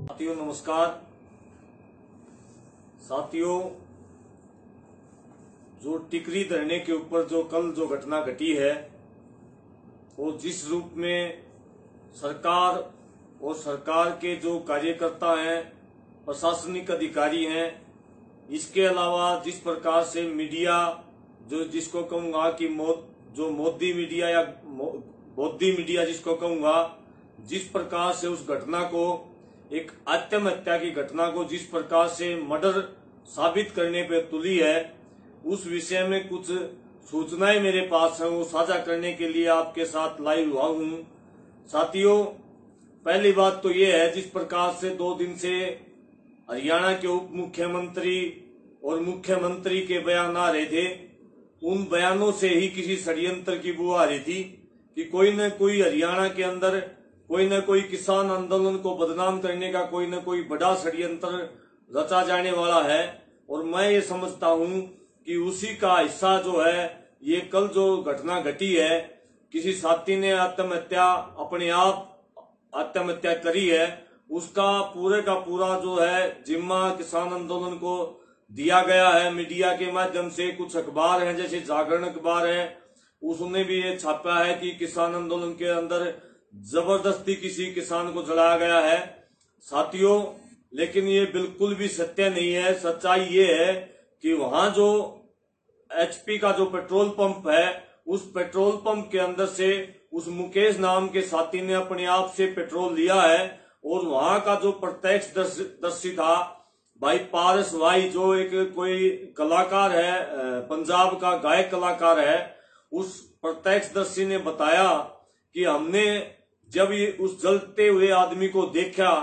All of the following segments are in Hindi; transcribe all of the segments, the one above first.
साथियों नमस्कार। साथियों, जो टिकरी धरने के ऊपर जो कल जो घटना घटी है, वो जिस रूप में सरकार और सरकार के जो कार्यकर्ता हैं, प्रशासनिक अधिकारी हैं, इसके अलावा जिस प्रकार से मीडिया जो जिसको कहूंगा कि जो मोदी मीडिया या मोदी मीडिया जिसको कहूंगा, जिस प्रकार से उस घटना को एक आत्महत्या की घटना को जिस प्रकार से मर्डर साबित करने पे तुली है, उस विषय में कुछ सूचनाएं मेरे पास हैं, वो साझा करने के लिए आपके साथ लाइव हुआ हूं। साथियों, पहली बात तो ये है, जिस प्रकार से 2 दिन से हरियाणा के उप मुख्यमंत्री और मुख्यमंत्री के बयान आ रहे थे, उन बयानों से ही किसी षड्यंत्र की बू आ रही थी कि कोई न कोई हरियाणा के अंदर कोई न कोई किसान आंदोलन को बदनाम करने का कोई न कोई बड़ा षड्यंत्र रचा जाने वाला है। और मैं ये समझता हूं कि उसी का हिस्सा जो है, ये कल जो घटना घटी है, किसी साथी ने अपने आप आत्महत्या करी है, उसका पूरे का पूरा जो है जिम्मा किसान आंदोलन को दिया गया है। मीडिया के माध्यम से कुछ अखबार हैं, जैसे जागरण अखबार है, उसने भी ये छापा है कि किसान आंदोलन के अंदर जबरदस्ती किसी किसान को जलाया गया है। साथियों, लेकिन ये बिल्कुल भी सत्य नहीं है। सच्चाई ये है कि वहां जो एचपी का जो पेट्रोल पंप है, उस पेट्रोल पंप के अंदर से उस मुकेश नाम के साथी ने अपने आप से पेट्रोल लिया है। और वहां का जो प्रत्यक्षदर्शी था भाई पारस भाई, जो एक कोई कलाकार है, पंजाब का गायक कलाकार है, उस प्रत्यक्षदर्शी ने बताया कि हमने जब ये उस जलते हुए आदमी को देखा,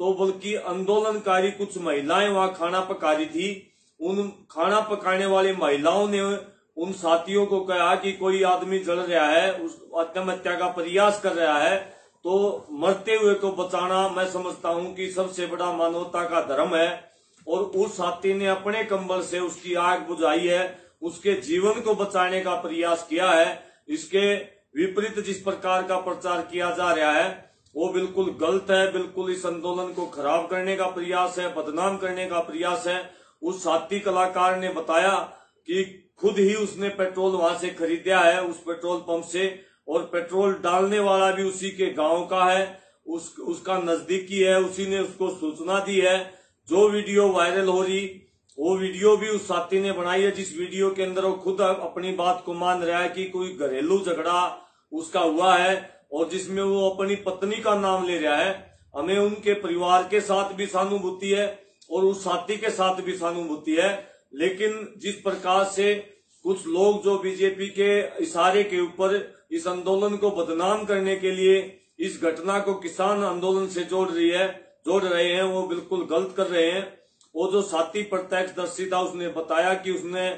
तो बल्कि आंदोलनकारी कुछ महिलाएं वहां खाना पका रही थी। उन खाना पकाने वाली महिलाओं ने उन साथियों को कहा कि कोई आदमी जल रहा है, उस आत्महत्या का प्रयास कर रहा है, तो मरते हुए को बचाना मैं समझता हूं कि सबसे बड़ा मानवता का धर्म है। और उस साथी ने अपने कंबल से उसकी आग बुझाई है, उसके जीवन को बचाने का प्रयास किया है। इसके विपरीत जिस प्रकार का प्रचार किया जा रहा है, वो बिल्कुल गलत है। बिल्कुल इस आंदोलन को खराब करने का प्रयास है, बदनाम करने का प्रयास है। उस साथी कलाकार ने बताया कि खुद ही उसने पेट्रोल वहां से खरीदा है, उस पेट्रोल पंप से, और पेट्रोल डालने वाला भी उसी के गांव का है, उसका नजदीकी है, उसी ने उसको सूचना दी है। जो वीडियो वायरल हो रही, वो वीडियो भी उस साथी ने बनाई है, जिस वीडियो के अंदर वो खुद अपनी बात को मान रहा है कि कोई घरेलू झगड़ा उसका हुआ है, और जिसमें वो अपनी पत्नी का नाम ले रहा है। हमें उनके परिवार के साथ भी सहानुभूति है और उस साथी के साथ भी सहानुभूति है। लेकिन जिस प्रकार से कुछ लोग जो बीजेपी के इशारे के ऊपर इस आंदोलन को बदनाम करने के लिए इस घटना को किसान आंदोलन से जोड़ रहे हैं, वो बिल्कुल गलत कर रहे हैं। वो जो साथी प्रत्यक्षदर्शी था, उसने बताया कि उसने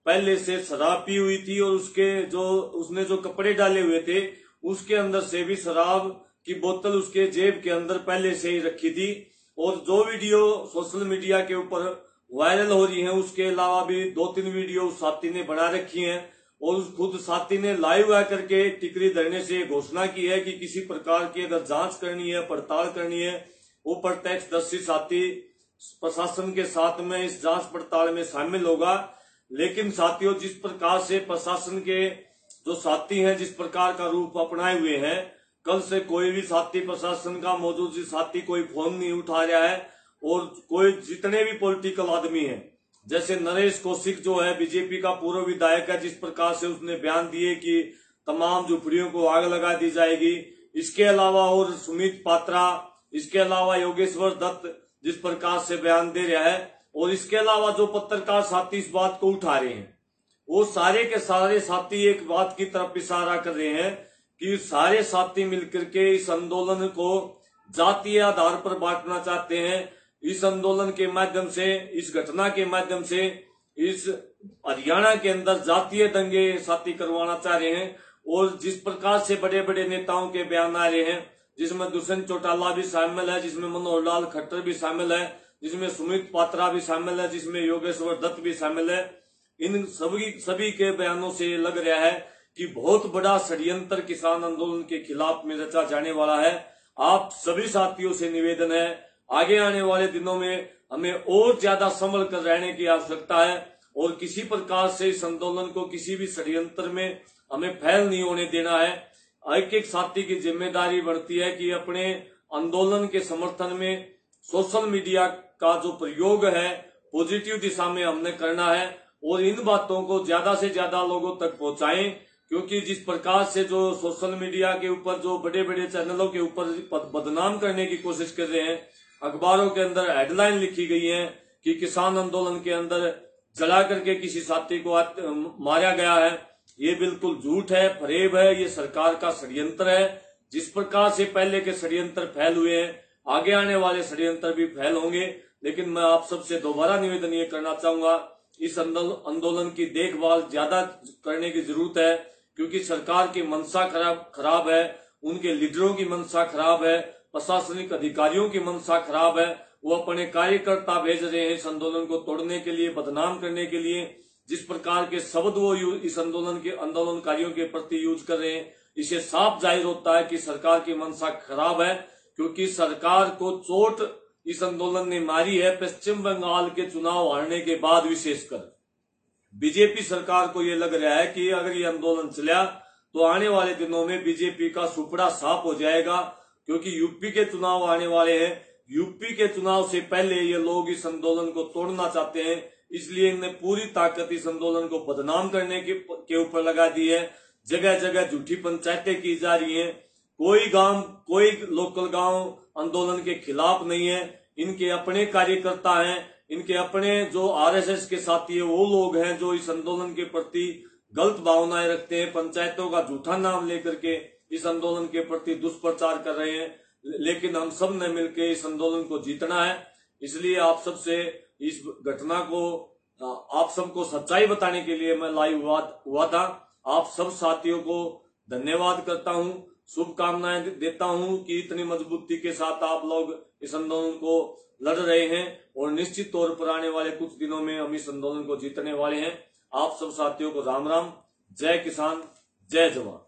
पहले से शराब पी हुई थी, और उसने जो कपड़े डाले हुए थे, उसके अंदर से भी शराब की बोतल उसके जेब के अंदर पहले से ही रखी थी। और जो वीडियो सोशल मीडिया के ऊपर वायरल हो रही है, उसके अलावा भी 2-3 वीडियो उस साथी ने बना रखी हैं। और उस खुद साथी ने लाइव आकर के टिकरी धरने से घोषणा की है कि किसी प्रकार की अगर जांच करनी है, पड़ताल करनी है, वो प्रत्यक्षदर्शी साथी प्रशासन के साथ में इस जांच पड़ताल में शामिल होगा। लेकिन साथियों, जिस प्रकार से प्रशासन के जो साथी हैं, जिस प्रकार का रूप अपनाए हुए हैं, कल से कोई भी साथी प्रशासन का मौजूद साथी कोई फोन नहीं उठा रहा है। और कोई जितने भी पॉलिटिकल आदमी हैं, जैसे नरेश कौशिक जो है बीजेपी का पूर्व विधायक है, जिस प्रकार से उसने बयान दिए कि तमाम झुपड़ियों को आग लगा दी जाएगी। इसके अलावा और सुमित पात्रा, इसके अलावा योगेश्वर दत्त जिस प्रकार से बयान दे रहा है, और इसके अलावा जो पत्रकार साथी इस बात को उठा रहे हैं, वो सारे के सारे साथी एक बात की तरफ इशारा कर रहे हैं कि सारे साथी मिलकर के इस आंदोलन को जातीय आधार पर बांटना चाहते हैं। इस आंदोलन के माध्यम से, इस घटना के माध्यम से इस हरियाणा के अंदर जातीय दंगे साथी करवाना चाह रहे हैं। और जिस प्रकार से बड़े बड़े नेताओं के बयान आ रहे हैं, जिसमें दुष्यंत चौटाला भी शामिल है, जिसमें मनोहर लाल खट्टर भी शामिल है, जिसमें सुमित पात्रा भी शामिल है, जिसमें योगेश्वर दत्त भी शामिल है, इन सभी के बयानों से लग रहा है कि बहुत बड़ा षड्यंत्र किसान आंदोलन के खिलाफ में रचा जाने वाला है। आप सभी साथियों से निवेदन है, आगे आने वाले दिनों में हमें और ज्यादा संभल कर रहने की आवश्यकता है और किसी प्रकार से इस आंदोलन को किसी भी षड्यंत्र में हमें फैल नहीं होने देना है। एक एक साथी की जिम्मेदारी बढ़ती है कि अपने आंदोलन के समर्थन में सोशल मीडिया का जो प्रयोग है पॉजिटिव दिशा में हमने करना है और इन बातों को ज्यादा से ज्यादा लोगों तक पहुंचाएं, क्योंकि जिस प्रकार से जो सोशल मीडिया के ऊपर जो बड़े बड़े चैनलों के ऊपर बदनाम करने की कोशिश कर रहे हैं, अखबारों के अंदर हेडलाइन लिखी गई है कि किसान आंदोलन के अंदर जला करके किसी साथी को मारा गया है, ये बिल्कुल झूठ है, फरेब है, ये सरकार का षड्यंत्र है। जिस प्रकार से पहले के षड्यंत्र फैल हुए हैं, आगे आने वाले षड्यंत्र भी फैल होंगे। लेकिन मैं आप सबसे दोबारा निवेदन ये करना चाहूंगा, इस आंदोलन की देखभाल ज्यादा करने की जरूरत है, क्योंकि सरकार की मंशा खराब है, उनके लीडरों की मंशा खराब है, प्रशासनिक अधिकारियों की मंशा खराब है। वो अपने कार्यकर्ता भेज रहे हैं इस आंदोलन को तोड़ने के लिए, बदनाम करने के लिए। जिस प्रकार के शब्द वो इस आंदोलनकारियों के प्रति यूज कर रहे हैं, इसे साफ जाहिर होता है कि सरकार की मंशा खराब है, क्योंकि सरकार को चोट इस आंदोलन ने मारी है पश्चिम बंगाल के चुनाव हारने के बाद। विशेषकर बीजेपी सरकार को यह लग रहा है कि अगर ये आंदोलन चला तो आने वाले दिनों में बीजेपी का सुपड़ा साफ हो जाएगा, क्योंकि यूपी के चुनाव आने वाले हैं। यूपी के चुनाव से पहले ये लोग इस आंदोलन को तोड़ना चाहते हैं, इसलिए इन्हें पूरी ताकत इस आंदोलन को बदनाम करने के ऊपर लगा दी है। जगह जगह झूठी पंचायतें की जा रही हैं। कोई लोकल गांव आंदोलन के खिलाफ नहीं है। इनके अपने कार्यकर्ता हैं, इनके अपने जो आरएसएस के साथी है वो लोग हैं जो इस आंदोलन के प्रति गलत भावनाएं रखते हैं, पंचायतों का झूठा नाम लेकर के इस आंदोलन के प्रति दुष्प्रचार कर रहे हैं। लेकिन हम सब ने मिलकर इस आंदोलन को जीतना है। इसलिए आप सबसे इस घटना को, आप सबको सच्चाई बताने के लिए मैं लाइव हुआ था। आप सब साथियों को धन्यवाद करता हूं, शुभकामनाएं देता हूं कि इतनी मजबूती के साथ आप लोग इस आंदोलन को लड़ रहे हैं और निश्चित तौर पर आने वाले कुछ दिनों में हम इस आंदोलन को जीतने वाले हैं। आप सब साथियों को राम राम, जय किसान, जय जवान।